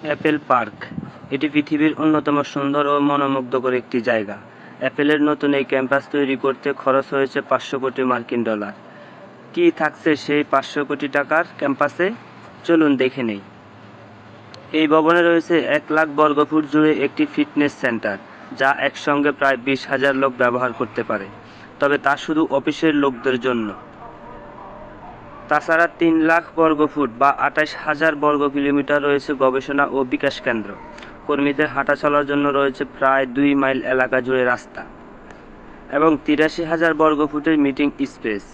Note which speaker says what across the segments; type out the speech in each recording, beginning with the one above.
Speaker 1: Apple park. এটি পৃথিবীর অন্যতম সুন্দর ও মনোমুগ্ধকর একটি জায়গা। অ্যাপেলের নতুন এই ক্যাম্পাস তৈরি করতে খরচ হয়েছে 500 কোটি মার্কিন ডলার। কি থাকছে সেই 500 কোটি টাকার ক্যাম্পাসে, চলুন দেখে নেই। এই ভবনে রয়েছে 1 লাখ বর্গফুট জুড়ে একটি ফিটনেস সেন্টার, যা একসঙ্গে প্রায় 20,000 লোক ব্যবহার করতে পারে, তবে তা শুধু অফিসের লোকদের জন্য। তাছাড়া 3 লাখ বর্গফুট বা 28,000 বর্গ কিলোমিটার রয়েছে গবেষণা ও বিকাশ কেন্দ্র। কর্মীদের হাঁটা চলার জন্য রয়েছে প্রায় 2 মাইল এলাকা জুড়ে রাস্তা এবং 83,000 বর্গফুটের মিটিং স্পেস।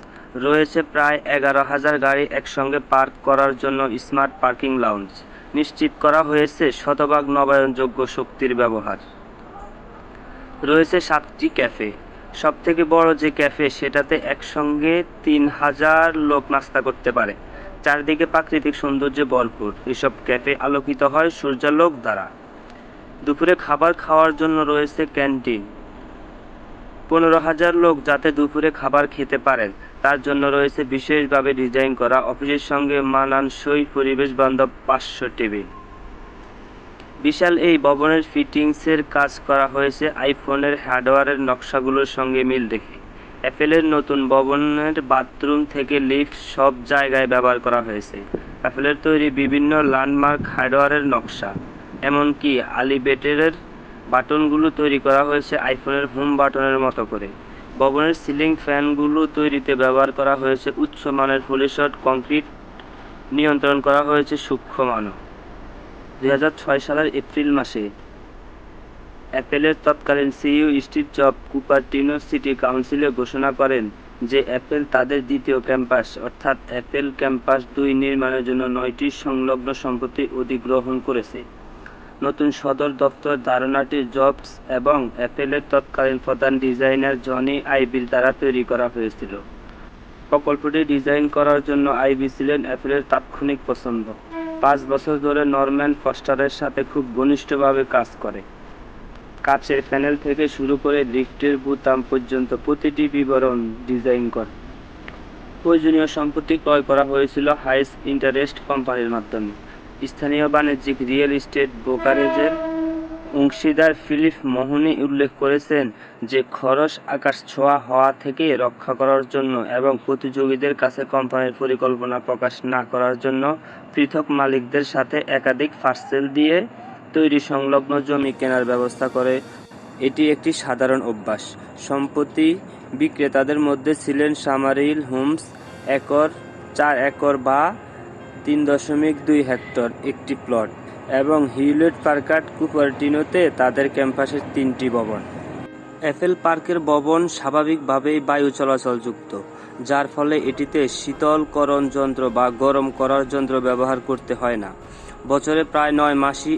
Speaker 1: রয়েছে প্রায় 11,000 গাড়ি একসঙ্গে পার্ক করার জন্য স্মার্ট পার্কিং লাউঞ্জ। নিশ্চিত করা হয়েছে শতভাগ নবায়নযোগ্য শক্তির ব্যবহার। রয়েছে 7টি ক্যাফে। সবথেকে বড় যে ক্যাফে, সেটাতে একসঙ্গে 3,000 লোক নাস্তা করতে পারে। চারদিকে প্রাকৃতিক সৌন্দর্যে ভরপুর। এসব ক্যাফে আলোকিত হয় সূর্যালোক দ্বারা। দুপুরে খাবার খাওয়ার জন্য রয়েছে ক্যান্টিন। 15,000 লোক যাতে দুপুরে খাবার খেতে পারেন, তার জন্য রয়েছে বিশেষভাবে ডিজাইন করা অফিসের সঙ্গে মানানসই পরিবেশ বান্ধব 500 টেবিল। বিশাল এই ভবনের ফিটিংসের কাজ করা হয়েছে আইফোনের হার্ডওয়্যারের নকশাগুলোর সঙ্গে মিল রেখে। অ্যাপেলের নতুন ভবনের বাথরুম থেকে লিফট সব জায়গায় ব্যবহার করা হয়েছে অ্যাপেলের তৈরি বিভিন্ন ল্যান্ডমার্ক হার্ডওয়্যারের নকশা। এমনকি এলিভেটরের বাটনগুলো তৈরি করা হয়েছে আইফোনের হোম বাটনের মতো করে। ভবনের সিলিং ফ্যানগুলো তৈরিতে ব্যবহার করা হয়েছে উচ্চমানের পলিশড কংক্রিট। নিয়ন্ত্রণ করা হয়েছে সূক্ষ্ম মানও। 2006 সালের এপ্রিল মাসে অ্যাপেলের তৎকালীন CEO Steve jobs Cupertino city কাউন্সিলে ঘোষণা করেন যে অ্যাপেল তাদের দ্বিতীয় ক্যাম্পাস অর্থাৎ অ্যাপেল ক্যাম্পাস 2 নির্মাণের জন্য 9টি সংলগ্ন সম্পত্তি অধিগ্রহণ করেছে। নতুন সদর দপ্তর ধারণাটি জবস এবং অ্যাপেলের তৎকালীন প্রধান ডিজাইনার জনি আইভির দ্বারা তৈরি করা হয়েছিল। প্রকল্পটি ডিজাইন করার জন্য আইভি ছিলেন অ্যাপেলের তাৎক্ষণিক পছন্দ। 5 বছর ধরে নরম্যান ফস্টারের সাথে খুব ঘনিষ্ঠভাবে কাজ করে। কাচের প্যানেল থেকে শুরু করে লিফটের বোতাম পর্যন্ত প্রতিটি বিবরণ ডিজাইন করে। প্রয়োজনীয় সম্পত্তি ক্রয় করা হয়েছিল হাইস্ট ইন্টারেস্ট কোম্পানির মাধ্যমে। স্থানীয় বাণিজ্যিক রিয়েল এস্টেট ব্রোকারেজের অংশীদার ফিলিপ মোহনি উল্লেখ করেছেন যে খরচ আকাশ ছোঁয়া হওয়া থেকে রক্ষা করার জন্য এবং প্রতিযোগীদের কাছে কোম্পানির পরিকল্পনা প্রকাশ না করার জন্য পৃথক মালিকদের সাথে একাধিক পার্সেল দিয়ে তৈরি সংলগ্ন জমি কেনার ব্যবস্থা করে। এটি একটি সাধারণ অভ্যাস। সম্পত্তি বিক্রেতাদের মধ্যে ছিলেন সামারিল হোমস 4 একর বা 3.2 হেক্টর একটি প্লট এবং হিউলেট প্যাকার্ড কুপারটিনোতে তাদের ক্যাম্পাসের 3টি ভবন। অ্যাপেল পার্কের ভবন স্বাভাবিকভাবেই বায়ু চলাচলযুক্ত, যার ফলে এটিতে শীতলকরণ যন্ত্র বা গরম করার যন্ত্র ব্যবহার করতে হয় না। বছরে প্রায় 9 মাসই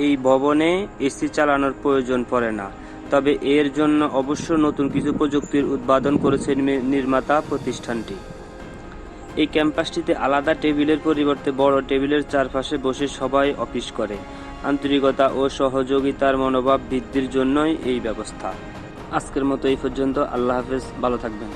Speaker 1: এই ভবনে এসি চালানোর প্রয়োজন পড়ে না, তবে এর জন্য অবশ্য নতুন কিছু প্রযুক্তির উদ্ভাবন করেছে নির্মাতা প্রতিষ্ঠানটি। এই ক্যাম্পাসটিতে আলাদা টেবিলের পরিবর্তে বড় টেবিলের চারপাশে বসে সবাই অফিস করে। আন্তরিকতা ও সহযোগিতার মনোভাব বৃদ্ধির জন্যই এই ব্যবস্থা। আজকের মতো এই পর্যন্ত। আল্লাহ হাফেজ, ভালো থাকবেন।